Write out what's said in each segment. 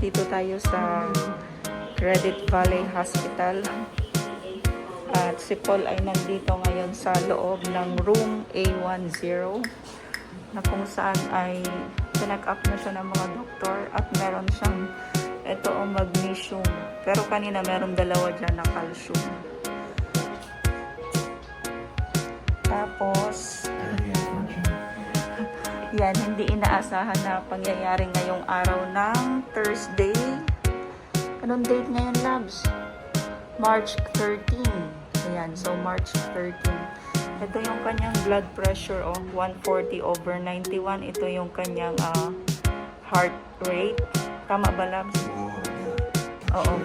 nandito tayo sa Credit Valley Hospital. At si Paul ay nandito ngayon sa loob ng room A10 na kung saan ay pinak up na siya ng mga doktor at meron siyang ito o magnesium. Pero kanina meron dalawa dyan na calcium. Tapos yan, hindi inaasahan na pangyayari ngayong araw ng Thursday. Anong date ngayon, Labs? March 13. Ayan, so March 13. Ito yung kanyang blood pressure, 140/91. Ito yung kanyang heart rate. Tama ba, Labs? Oo.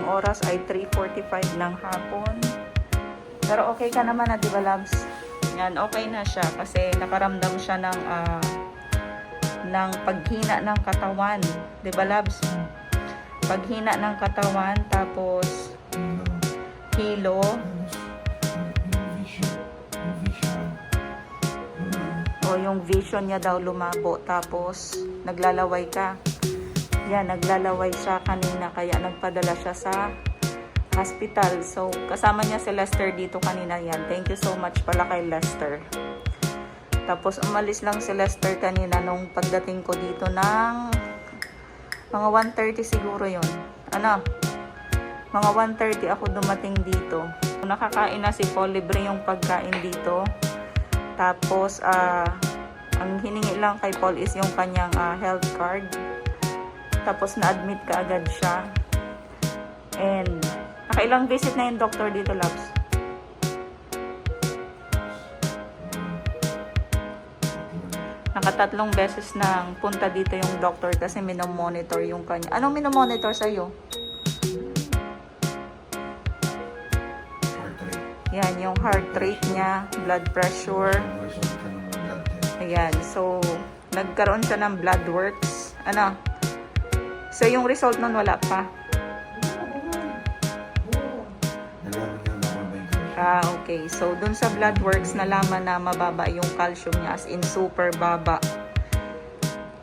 Ang oras ay 3:45 ng hapon. Pero okay ka naman na, di ba, Labs? Yan, okay na siya kasi nakaramdam siya ng paghina ng katawan. Di ba, Labs? Paghina ng katawan, tapos hilo. O yung vision niya daw lumabo, tapos naglalaway ka. Yan, naglalaway siya kanina kaya nagpadala siya sa hospital. So, kasama niya si Lester dito kanina yan. Thank you so much pala kay Lester. Tapos, umalis lang si Lester kanina nung pagdating ko dito ng mga 1:30 siguro yon. Ano? Mga 1:30 ako dumating dito. Nakakain na si Paul, libre yung pagkain dito. Tapos, ang hiningi lang kay Paul is yung kanyang health card. Tapos, na-admit ka agad siya. And, nakailang visit na yung doctor dito, Labs? Nakatatlong beses nang punta dito yung doctor kasi minomonitor yung kanya. Anong minomonitor sa'yo? Yan, yung heart rate niya, blood pressure. Ayan, so, nagkaroon siya ng blood works. Ano? So, yung result nun wala pa. Okay. So, dun sa blood works, nalaman na mababa yung calcium niya, as in super baba.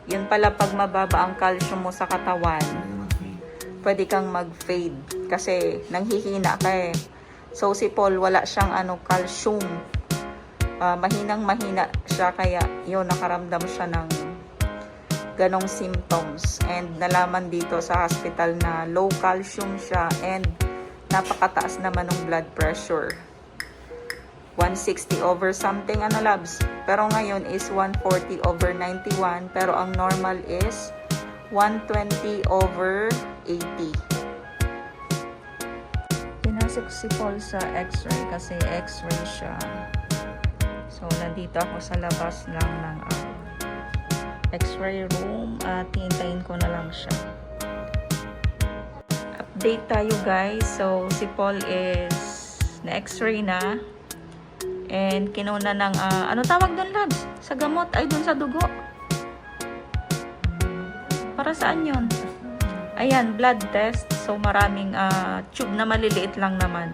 Yun pala, pag mababa ang calcium mo sa katawan, pwede kang mag-fade. Kasi, nanghihina ka eh. So, si Paul, wala siyang calcium. Mahinang-mahina siya, kaya yun, nakaramdam siya ng ganong symptoms. And, nalaman dito sa hospital na low calcium siya and napakataas naman ng blood pressure. 160 over something, Labs? Pero ngayon is 140/91. Pero ang normal is 120/80. Pinasok si Paul sa x-ray kasi x-ray siya. So, nandito ako sa labas lang ng x-ray room at hintayin ko na lang siya. Update tayo, guys. So, si Paul is na x-ray na. And kinuna ng, ano tawag doon, Labs? Sa gamot? Ay, doon sa dugo. Para saan yun? Ayan, blood test. So, maraming tube na maliliit lang naman.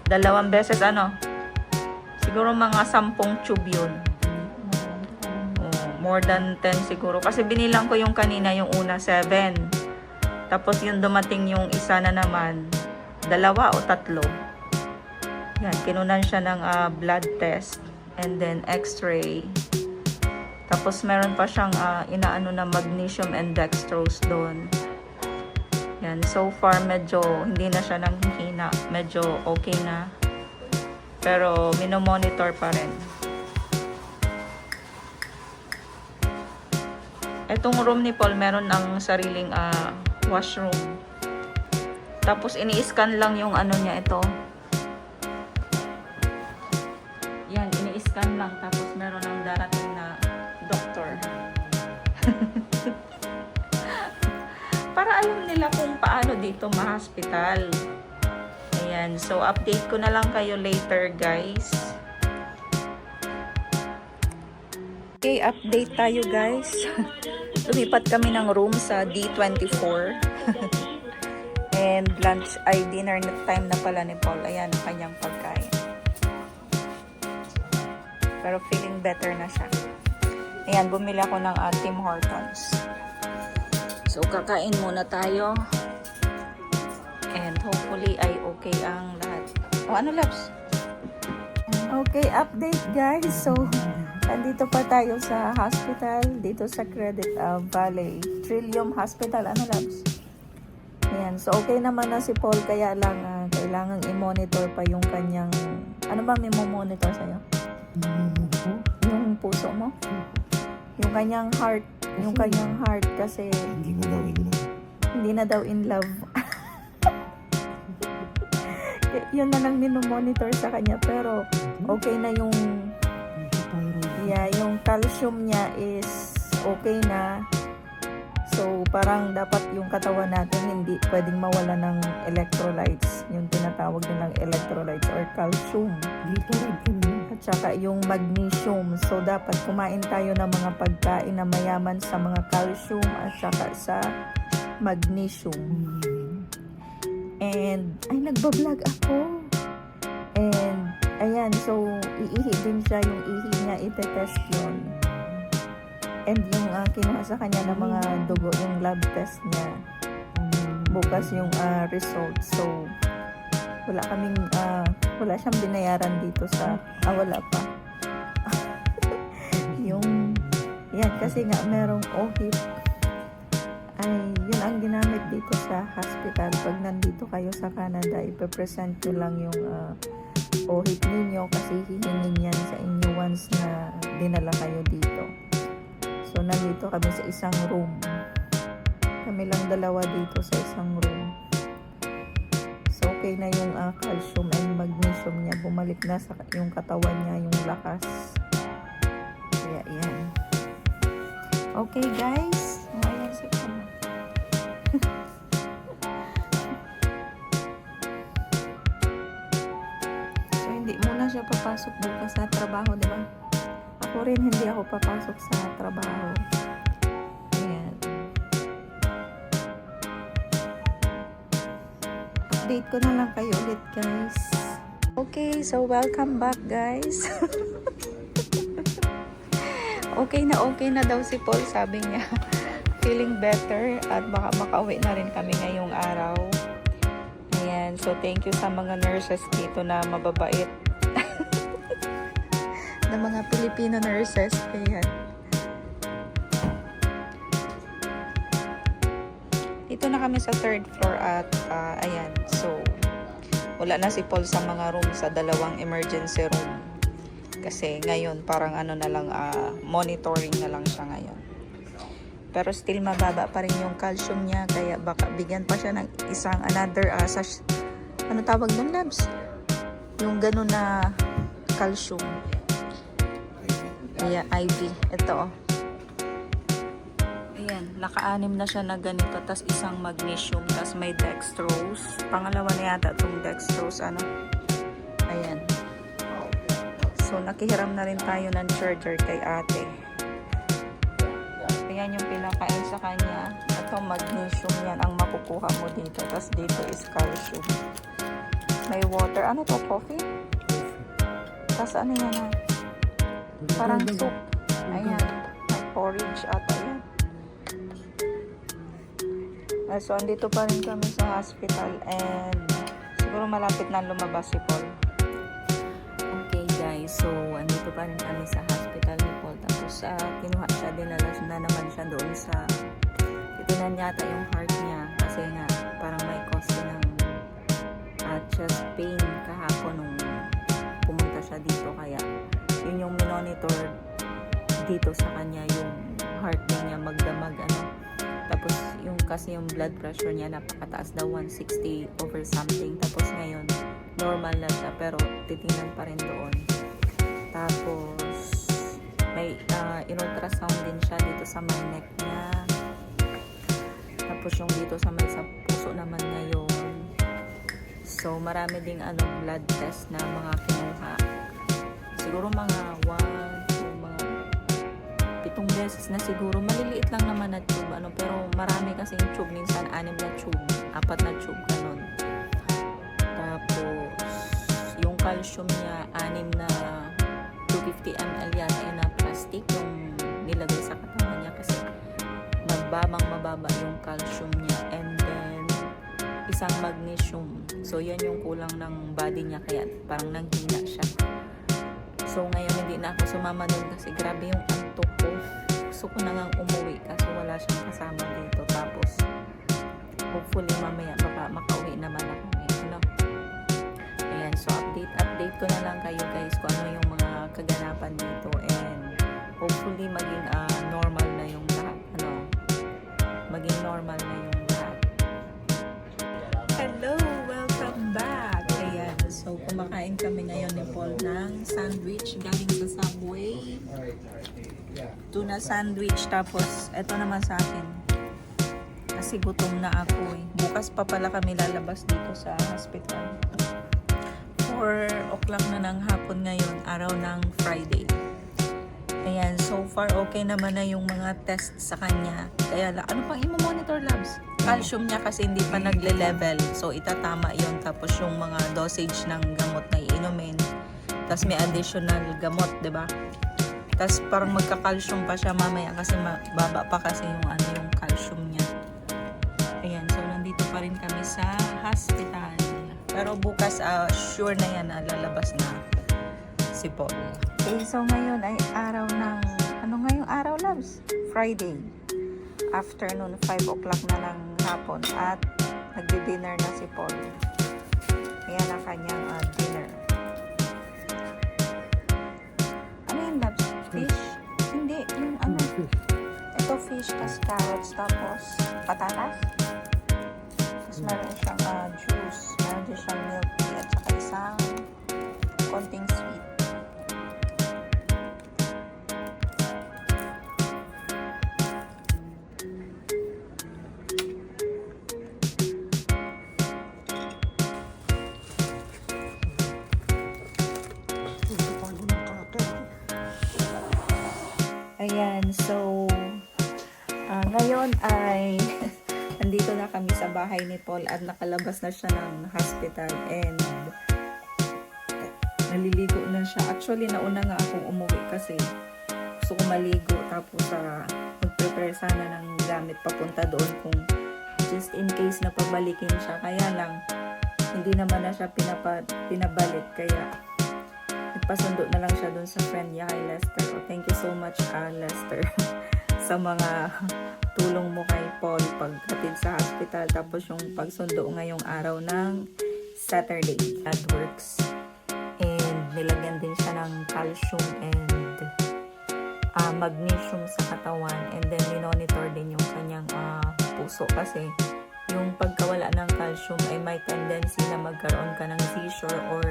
2 beses, siguro mga 10 tube yun. More than 10 siguro. Kasi binilang ko yung kanina, yung una, 7. Tapos yung dumating yung isa na naman, 2 o 3. Yan, kinunan siya ng blood test and then x-ray. Tapos meron pa siyang inaano na magnesium and dextrose doon. Yan, so far medyo hindi na siya nanghihina, medyo okay na. Pero minomonitor pa rin. Etong room ni Paul meron ng sariling washroom. Tapos ini-scan lang yung niya ito. Yan, ini-scan lang. Tapos meron ng darating na doktor. Para alam nila kung paano dito ma-hospital. Ayan, so update ko na lang kayo later, guys. Okay, update tayo, guys. Lumipat kami ng room sa D24. And lunch ay dinner time na pala ni Paul. Ayan ang kanyang pagkain. Pero feeling better na siya. Ayan, bumili ako ng Tim Hortons. So, kakain muna tayo. And hopefully ay okay ang lahat. O, ano, Labs? Okay, update guys. So, andito pa tayo sa hospital. Dito sa Credit Valley. Trillium Hospital. Ano, Labs? Ayan. So, okay naman na si Paul. Kaya lang, kailangan i-monitor pa yung kanyang... Ano ba may monitor sa'yo? Yung puso mo? Yung kanyang heart. Yung kanyang heart kasi... Hindi na daw in love. Yun na lang minomonitor sa kanya. Pero, okay na yung... Yeah, yung calcium niya is okay na. So, parang dapat yung katawan natin hindi pwedeng mawala ng electrolytes. Yung tinatawag nilang electrolytes or calcium. At saka yung magnesium. So, dapat kumain tayo ng mga pagkain na mayaman sa mga calcium at saka sa magnesium. And, ay, nagbablog ako. And, ayan, so, iihi din siya. Yung ihi niya, itetest yun. And yung kinuha sa kanya ng mga dugo, yung lab test niya. Bukas yung result. So, wala kaming, wala siyang binayaran dito sa, wala pa. Yung, yan, kasi nga merong OHIP. Ay, yun ang ginamit dito sa hospital. Pag nandito kayo sa Canada, ipapresent nyo lang yung OHIP ninyo kasi hihingin yan sa inyo once na dinala kayo dito. So, nandito kami sa isang room. Kami lang dalawa dito sa isang room. So, okay na yung calcium and magnesium niya. Bumalik na sa yung katawan niya, yung lakas. Kaya, yan. Okay, guys. Ayan, sige na. So, hindi muna siya papasok bukas sa trabaho, di ba? Ako rin, hindi ako papasok sa trabaho. Ayan. Update ko na lang kayo ulit, guys. Okay, so welcome back, guys. Okay na daw si Paul, sabi niya. Feeling better at baka makauwi na rin kami ngayong araw. Ayan, so thank you sa mga nurses dito na mababait. Ng mga Filipino nurses. Ayan. Dito na kami sa 3rd floor at ayan. So, wala na si Paul sa mga room, sa dalawang emergency room. Kasi ngayon parang ano na lang, monitoring na lang siya ngayon. Pero still mababa pa rin yung calcium niya. Kaya baka bigyan pa siya ng isang another, ano tawag ng labs? Yung ganun na calcium. Yeah, IV. Ito, oh. Ayan, naka-anim na siya na ganito. Tas isang magnesium. Tas may dextrose. Pangalawa na yata itong dextrose. Ano? Ayan. So, nakihiram na rin tayo ng charger kay ate. Ayan yung pinakain sa kanya. Ito, magnesium yan ang makukuha mo dito. Tas dito is calcium. May water. Ano to? Coffee? Tas ano yan, ha? Parang soup. Ayan. May porridge at ayan. So, andito pa rin kami sa hospital and siguro malapit na lumabas si Paul. Okay guys, so andito pa rin kami sa hospital ni Paul. Tapos kinuha siya, dinalas na naman siya doon sa titinan yata yung heart niya kasi nga parang may cause ng chest pain kahapon nung pumunta siya dito. Kaya yun yung minonitor dito sa kanya, yung heart niya magdamag ano. Tapos yung kasi yung blood pressure niya napakataas daw, 160 over something. Tapos ngayon normal na siya pero titingnan pa rin doon. Tapos may in-ultrasound din siya dito sa may neck niya. Tapos yung dito sa may sa puso naman ngayon. So marami ding blood test na mga kinuha. Siguro mga 7 beses na siguro. Maliliit lang naman na tube, pero marami kasing tube. Minsan 6 na tube, 4 na tube, ganun. Tapos, yung calcium niya, 6 na 250 ml yata na plastic yung nilagay sa katawan niya kasi mababa yung calcium niya, and then isang magnesium. So yan yung kulang ng body niya, kaya parang nanghina siya. So ngayon hindi na ako sumama doon kasi grabe yung antok ko. Gusto ko na nga umuwi kasi wala siyang kasama dito. Tapos hopefully mamaya baka makauwi naman ako. Ano? Ayan, so update ko na lang kayo guys kung ano yung mga kaganapan dito, and hopefully maging normal na yung lahat. Maging normal na yung lahat. Hello! Welcome back! Ayan, so kumakain kami ngayon ni Paul ng sandwich galing sa Subway. Tuna sandwich, tapos eto naman sa akin. Kasi gutom na ako eh. Bukas pa pala kami lalabas dito sa hospital. 4 o'clock na ng hapon ngayon, araw ng Friday. Ayan, so far okay naman na yung mga test sa kanya. Kaya ano pang i-monitor labs? Calcium niya kasi hindi pa nagle-level. So itatama yun. Tapos yung mga dosage ng gamot na iinumin. Tapos may additional gamot, 'di ba? Tapos parang magka-calcium pa siya mamaya kasi baba pa kasi yung calcium niya. Ayan, so nandito pa rin kami sa hospital. Pero bukas, sure na yan na lalabas na si Paul. Okay, so ngayon ay araw ng, ano ngayong araw, loves? Friday. Afternoon, 5 o'clock na ng hapon at nagdi-dinner na si Paul. Ayan ang kanyang dinner. Ano yun, loves? Fish? Hindi, yung ano. Ito fish, tas carrots, tapos patatas. Tapos meron siyang juice, meron din siyang milk tea, at saka isang konting sweet. Ayan, so ngayon ay nandito na kami sa bahay ni Paul at nakalabas na siya ng hospital, and naliligo na siya. Actually, nauna nga akong umuwi kasi gusto ko maligo, tapos mag-prepare sana ng gamit papunta doon kung just in case na pabalikin siya. Kaya lang, hindi naman na siya pinabalik, kaya nagpasundo na lang siya doon sa friend niya kay Lester. Oh, thank you so much, Lester, sa mga tulong mo kay Paul pagkatid sa hospital, tapos yung pagsundo ngayong araw ng Saturday at works. And nilagyan din siya ng calcium and magnesium sa katawan, and then minonitor din yung kanyang puso kasi yung pagkawala ng calcium ay may tendency na magkaroon ka ng seizure or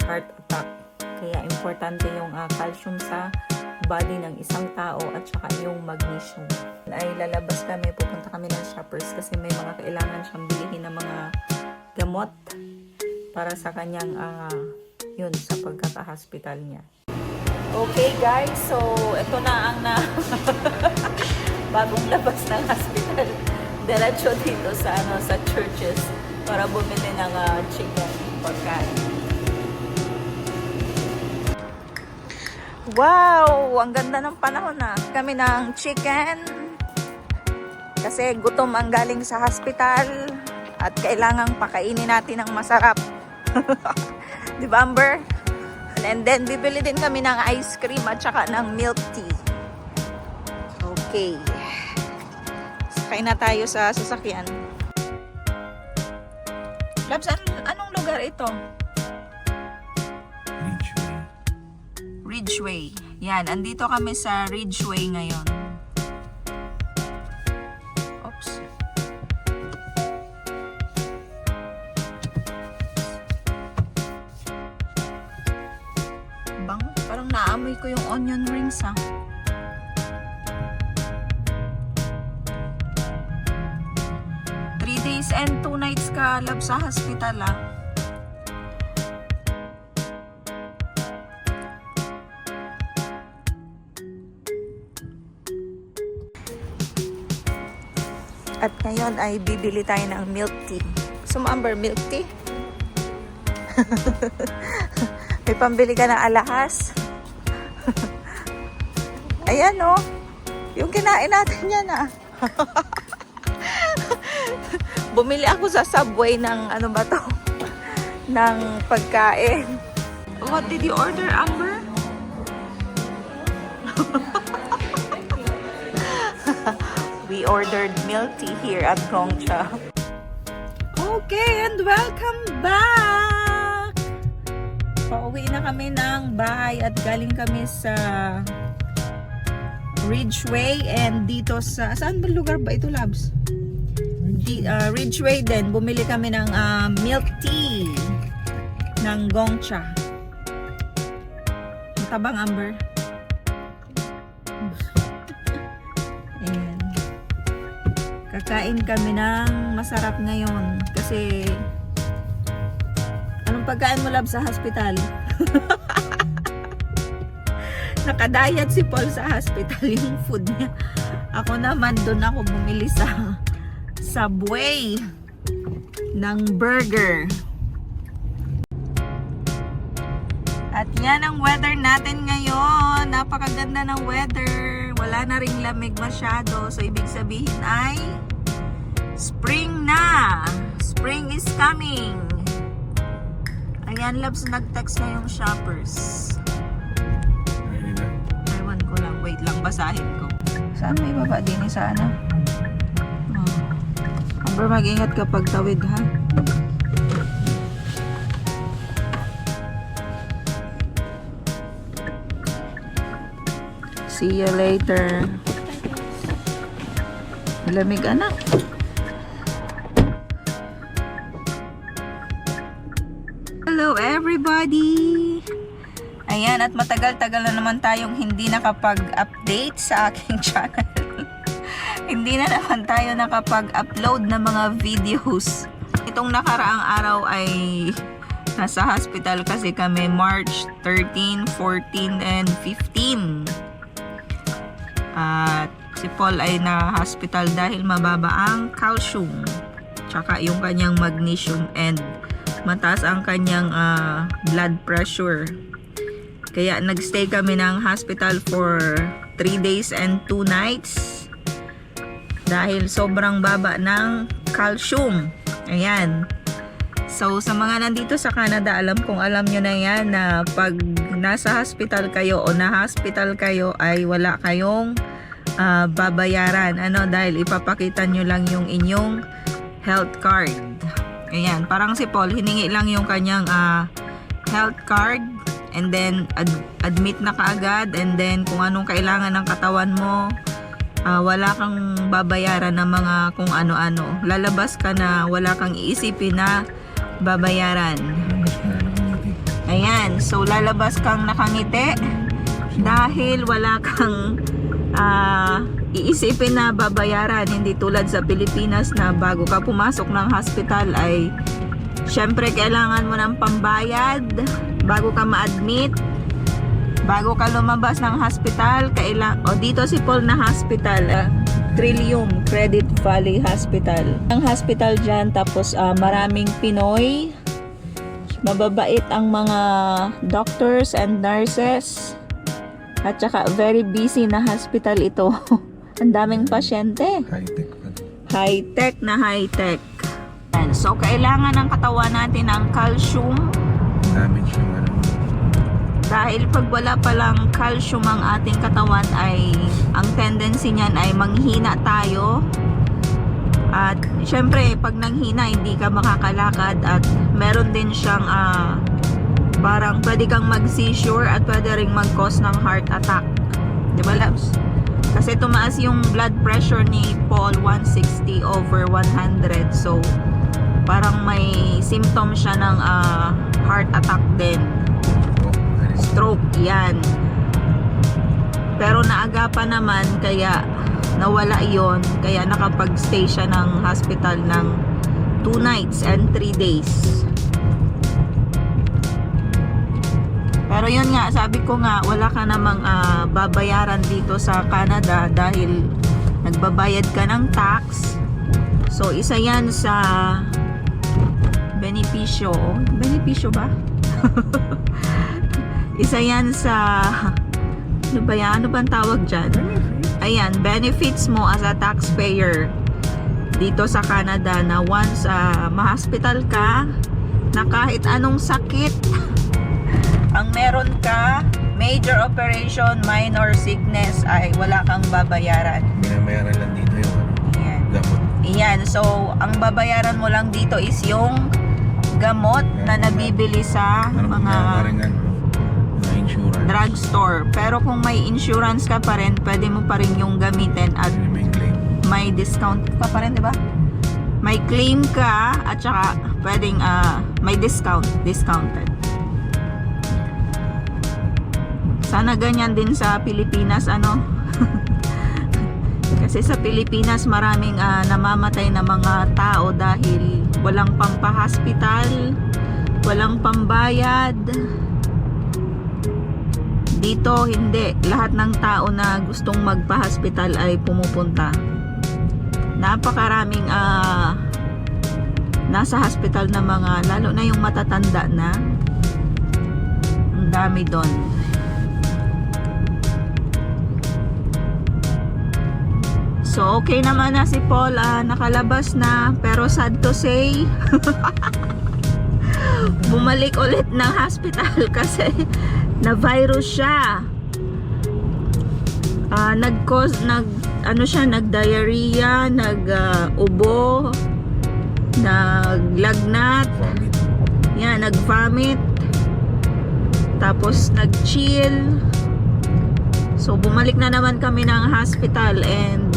heart attack. Kaya importante yung calcium sa body ng isang tao at saka yung magnesium. Ay lalabas kami, pupunta kami ng Shoppers kasi may mga kailangan siyang bilihin ng mga gamot para sa kanyang yun, sa pagkaka-hospital niya. Okay guys, so ito na ang bagong labas ng hospital. Diretso dito sa sa Churches para bumili ng chicken pagkain. Wow! Ang ganda ng panahon na. Kami ng chicken. Kasi gutom ang galing sa hospital. At kailangang pakainin natin ng masarap. Di ba, Amber? And then, bibili din kami ng ice cream at saka ng milk tea. Okay. Sakay na tayo sa sasakyan. Labs, anong lugar ito? Ridgeway. Yan, andito kami sa Ridgeway ngayon. Oops. Bango, parang naamoy ko yung onion rings ha. Days and 2 nights ka, lab, sa hospital ah. At ngayon ay bibili tayo ng milk tea. Gusto mo, Amber, milk tea? May pambili ka ng alahas? Ayan oh. Yung kinain natin yan ah. Bumili ako sa Subway ng ano ba to? Ng pagkain. What did you order, Amber? We ordered milk tea here at Gongcha. Okay, and welcome back! Pauwi na kami ng bahay at galing kami sa Ridgeway and dito sa... Saan ba lugar ba ito, Labs? Ridgeway din. Bumili kami ng milk tea ng Gongcha. Matabang, Amber? Ayan. Kakain kami ng masarap ngayon kasi anong pagkain mo, Lab, sa hospital? Nakadayat si Paul sa hospital yung food niya. Ako naman doon ako bumili sa Subway ng burger. At yan ang weather natin ngayon. Napakaganda ng weather. Wala na ring lamig masyado. So ibig sabihin ay spring na. Spring is coming. Ayan, Labs, nag-text na yung shoppers. Ewan ko lang. Wait lang, basahin ko. Saan may baba din sa ano? Amber, mag-ingat kapag tawid, ha? See you later. Lamig, anak. Hello, everybody! Ayan, at matagal-tagal na naman tayong hindi nakapag-update sa aking channel. Hindi na naman tayo nakapag-upload ng mga videos. Itong nakaraang araw ay nasa hospital kasi kami March 13, 14, and 15. At si Paul ay na-hospital dahil mababa ang calcium, tsaka yung kanyang magnesium, and mataas ang kanyang blood pressure. Kaya nagstay kami ng hospital for 3 days and 2 nights. Dahil sobrang baba ng calcium. Ayan. So, sa mga nandito sa Canada, alam nyo na yan na pag nasa hospital kayo o na-hospital kayo ay wala kayong babayaran. Ano? Dahil ipapakita nyo lang yung inyong health card. Ayan. Parang si Paul, hiningi lang yung kanyang health card and then admit na kaagad, and then kung anong kailangan ng katawan mo, wala kang babayaran ng mga kung ano-ano. Lalabas ka na wala kang iisipin na babayaran. Ayan. So, lalabas kang nakangiti dahil wala kang iisipin na babayaran. Hindi tulad sa Pilipinas na bago ka pumasok ng hospital ay syempre kailangan mo ng pambayad bago ka ma-admit. Bago ka lumabas ng hospital, dito si Paul na hospital, Trillium Credit Valley Hospital. Ang hospital dyan, tapos maraming Pinoy. Mababait ang mga doctors and nurses. At saka very busy na hospital ito. Ang daming pasyente. High-tech pa. High-tech na high-tech. So, kailangan ng katawan natin ng calcium. Damage yung ano. Dahil pag wala palang calcium ang ating katawan ay ang tendency niyan ay manghina tayo. At syempre pag nanghina hindi ka makakalakad, at meron din siyang parang pwede kang mag-seizure at pwede ring mag-cause ng heart attack. Diba, Labs? Kasi tumaas yung blood pressure ni Paul, 160 over 100. So parang may symptom siya ng heart attack din. Stroke, yan. Pero naagapan naman, kaya nawala yon, kaya nakapag-stay siya ng hospital ng 2 nights and 3 days. Pero yun nga, sabi ko nga, wala ka namang babayaran dito sa Canada dahil nagbabayad ka ng tax. So, isa yan sa benepisyo. Benepisyo ba? Isa yan sa ano ba yan? Ano bang tawag dyan? ayan, benefits mo as a taxpayer dito sa Canada na once ma-hospital ka, na kahit anong sakit ang meron ka, major operation, minor sickness, ay wala kang babayaran. Binabayaran lang dito yung Ayan. gamot. Ayan, so ang babayaran mo lang dito is yung gamot na nabibili sa mga insurance. drugstore. Pero kung may insurance ka pa rin, pwede mo pa rin yung gamitin at May claim. may discount ka pa rin, di ba? May claim ka at saka pwedeng may discounted. Sana ganyan din sa Pilipinas, ano? Kasi sa Pilipinas maraming namamatay na mga tao dahil walang pampahospital, walang pambayad. Dito hindi, lahat ng tao na gustong magpa-hospital ay pumupunta. Napakaraming nasa hospital na mga, lalo na yung matatanda na, ang dami doon. So okay naman na si Paul, nakalabas na, pero sad to say bumalik ulit ng hospital kasi na virus siya. Nag-diarrhea, nag-ubo, naglagnat, Vomit. nag-vomit, tapos nag-chill. So bumalik na naman kami ng hospital and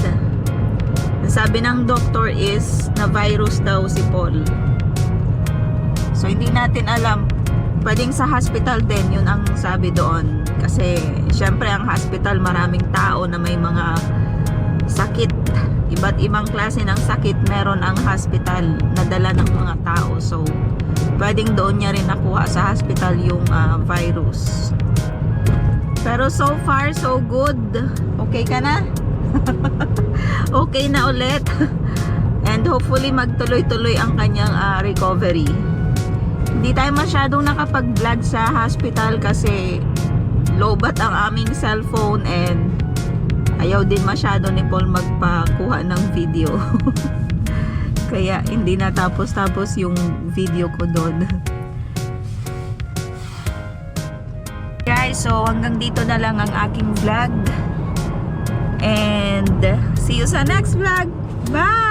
sabi ng doctor is na virus daw si Paul. So hindi natin alam, pwedeng sa hospital din, yun ang sabi doon. Kasi syempre ang hospital maraming tao na may mga sakit, iba't ibang klase ng sakit meron ang hospital na dala ng mga tao. So pwedeng doon niya rin nakuha sa hospital yung virus. Pero so far so good. Okay ka na? Okay na ulit. And hopefully magtuloy-tuloy ang kanyang recovery. Hindi tayo masyadong nakapag-vlog sa hospital kasi lobat ang aming cellphone and ayaw din masyado ni Paul magpakuha ng video. Kaya hindi natapos-tapos yung video ko doon. Guys, so hanggang dito na lang ang aking vlog. And see you sa next vlog. Bye!